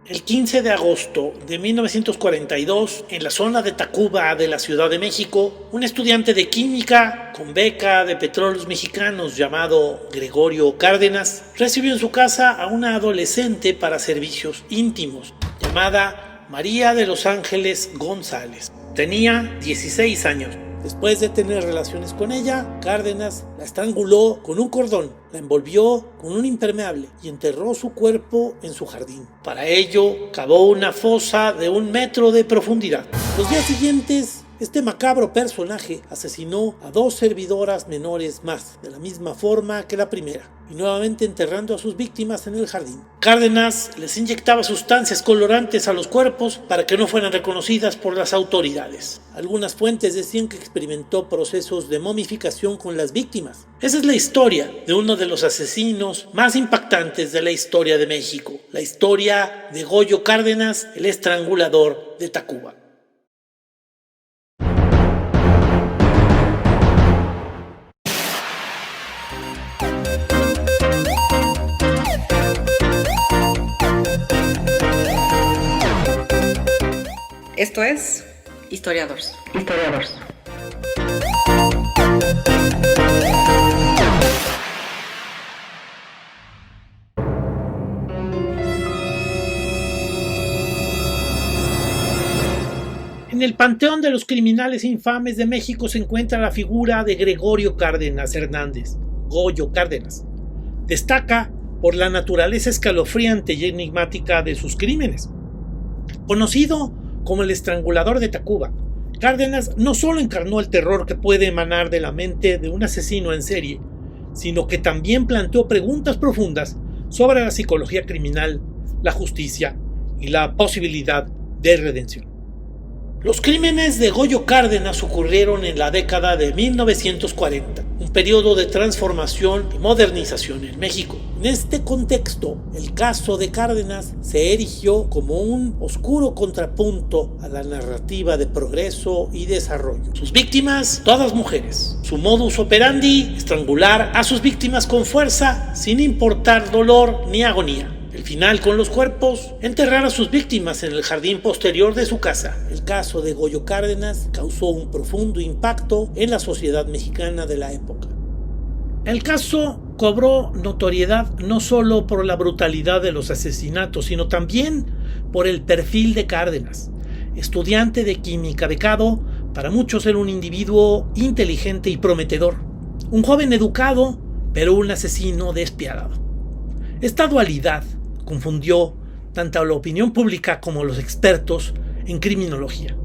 El 15 de agosto de 1942, en la zona de Tacuba de la Ciudad de México, un estudiante de química con beca de Petróleos Mexicanos llamado Gregorio Cárdenas recibió en su casa a una adolescente para servicios íntimos llamada María de los Ángeles González. Tenía 16 años. Después de tener relaciones con ella, Cárdenas la estranguló con un cordón, la envolvió con un impermeable y enterró su cuerpo en su jardín. Para ello, cavó una fosa de 1 metro de profundidad. Los días siguientes, este macabro personaje asesinó a 2 servidoras menores más, de la misma forma que la primera, y nuevamente enterrando a sus víctimas en el jardín. Cárdenas les inyectaba sustancias colorantes a los cuerpos para que no fueran reconocidas por las autoridades. Algunas fuentes decían que experimentó procesos de momificación con las víctimas. Esa es la historia de uno de los asesinos más impactantes de la historia de México, la historia de Goyo Cárdenas, el estrangulador de Tacuba. Esto es Historiadores. En el panteón de los criminales infames de México se encuentra la figura de Gregorio Cárdenas Hernández, Goyo Cárdenas. Destaca por la naturaleza escalofriante y enigmática de sus crímenes. Conocido como el estrangulador de Tacuba, Cárdenas no solo encarnó el terror que puede emanar de la mente de un asesino en serie, sino que también planteó preguntas profundas sobre la psicología criminal, la justicia y la posibilidad de redención. Los crímenes de Goyo Cárdenas ocurrieron en la década de 1940, un periodo de transformación y modernización en México. En este contexto, el caso de Cárdenas se erigió como un oscuro contrapunto a la narrativa de progreso y desarrollo. Sus víctimas, todas mujeres. Su modus operandi, estrangular a sus víctimas con fuerza, sin importar dolor ni agonía. El final con los cuerpos, enterrar a sus víctimas en el jardín posterior de su casa. El caso de Goyo Cárdenas causó un profundo impacto en la sociedad mexicana de la época. El caso cobró notoriedad no solo por la brutalidad de los asesinatos, sino también por el perfil de Cárdenas. Estudiante de química becado, para muchos era un individuo inteligente y prometedor. Un joven educado, pero un asesino despiadado. Esta dualidad confundió tanto a la opinión pública como a los expertos en criminología.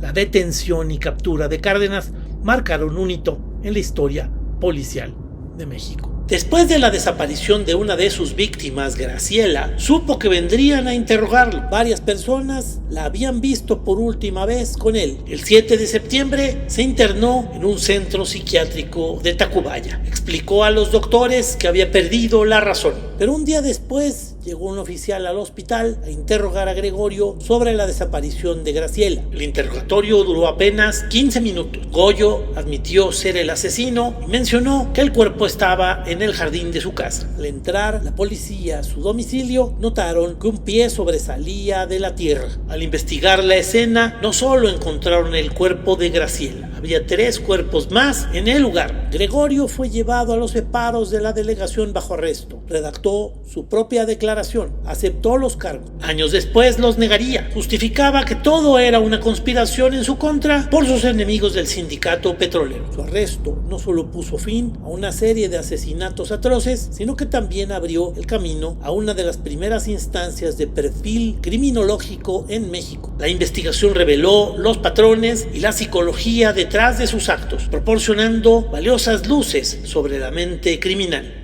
La detención y captura de Cárdenas marcaron un hito en la historia policial de México. Después de la desaparición de una de sus víctimas, Graciela, supo que vendrían a interrogarlo. Varias personas la habían visto por última vez con él. El 7 de septiembre se internó en un centro psiquiátrico de Tacubaya. Explicó a los doctores que había perdido la razón. Pero un día después llegó un oficial al hospital a interrogar a Gregorio sobre la desaparición de Graciela. El interrogatorio duró apenas 15 minutos. Goyo admitió ser el asesino y mencionó que el cuerpo estaba en el jardín de su casa. Al entrar la policía a su domicilio, notaron que un pie sobresalía de la tierra. Al investigar la escena, no solo encontraron el cuerpo de Graciela, había 3 cuerpos más en el lugar. Gregorio fue llevado a los separos de la delegación bajo arresto. Redactó su propia declaración, aceptó los cargos. Años después los negaría. Justificaba que todo era una conspiración en su contra por sus enemigos del sindicato petrolero. Su arresto no solo puso fin a una serie de asesinatos atroces, sino que también abrió el camino a una de las primeras instancias de perfil criminológico en México. La investigación reveló los patrones y la psicología detrás de sus actos, proporcionando valiosas luces sobre la mente criminal.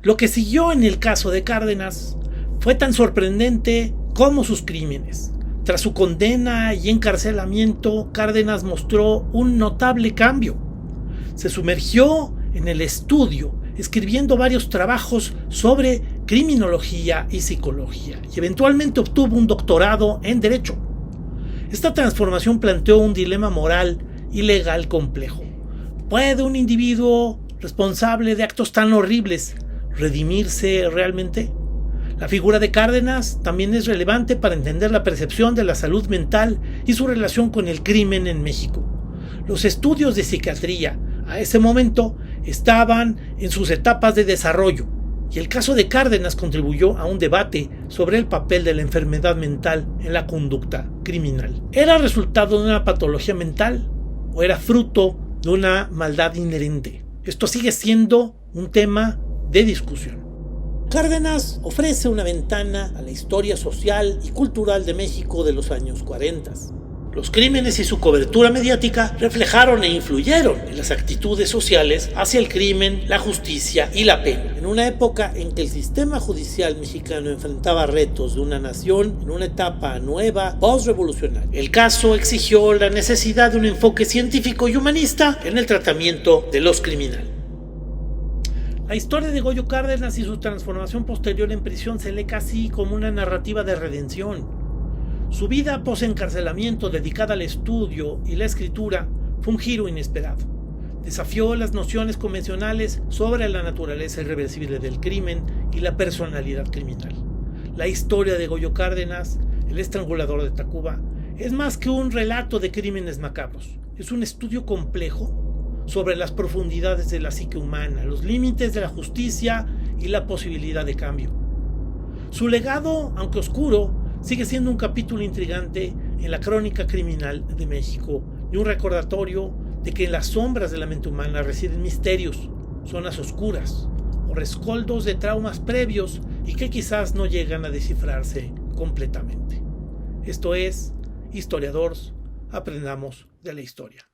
Lo que siguió en el caso de Cárdenas fue tan sorprendente como sus crímenes. Tras su condena y encarcelamiento, Cárdenas mostró un notable cambio. Se sumergió en el estudio, escribiendo varios trabajos sobre criminología y psicología, y eventualmente obtuvo un doctorado en Derecho. Esta transformación planteó un dilema moral y legal complejo. ¿Puede un individuo responsable de actos tan horribles redimirse realmente? La figura de Cárdenas también es relevante para entender la percepción de la salud mental y su relación con el crimen en México. Los estudios de psiquiatría a ese momento estaban en sus etapas de desarrollo, y el caso de Cárdenas contribuyó a un debate sobre el papel de la enfermedad mental en la conducta criminal. ¿Era resultado de una patología mental o era fruto de una maldad inherente? Esto sigue siendo un tema de discusión. Cárdenas ofrece una ventana a la historia social y cultural de México de los años 40. Los crímenes y su cobertura mediática reflejaron e influyeron en las actitudes sociales hacia el crimen, la justicia y la pena. En una época en que el sistema judicial mexicano enfrentaba retos de una nación en una etapa nueva, post-revolucionaria, el caso exigió la necesidad de un enfoque científico y humanista en el tratamiento de los criminales. La historia de Goyo Cárdenas y su transformación posterior en prisión se lee casi como una narrativa de redención. Su vida post-encarcelamiento dedicada al estudio y la escritura fue un giro inesperado. Desafió las nociones convencionales sobre la naturaleza irreversible del crimen y la personalidad criminal. La historia de Goyo Cárdenas, el estrangulador de Tacuba, es más que un relato de crímenes macabros. Es un estudio complejo sobre las profundidades de la psique humana, los límites de la justicia y la posibilidad de cambio. Su legado, aunque oscuro, sigue siendo un capítulo intrigante en la crónica criminal de México y un recordatorio de que en las sombras de la mente humana residen misterios, zonas oscuras o rescoldos de traumas previos y que quizás no llegan a descifrarse completamente. Esto es Historiadores, aprendamos de la historia.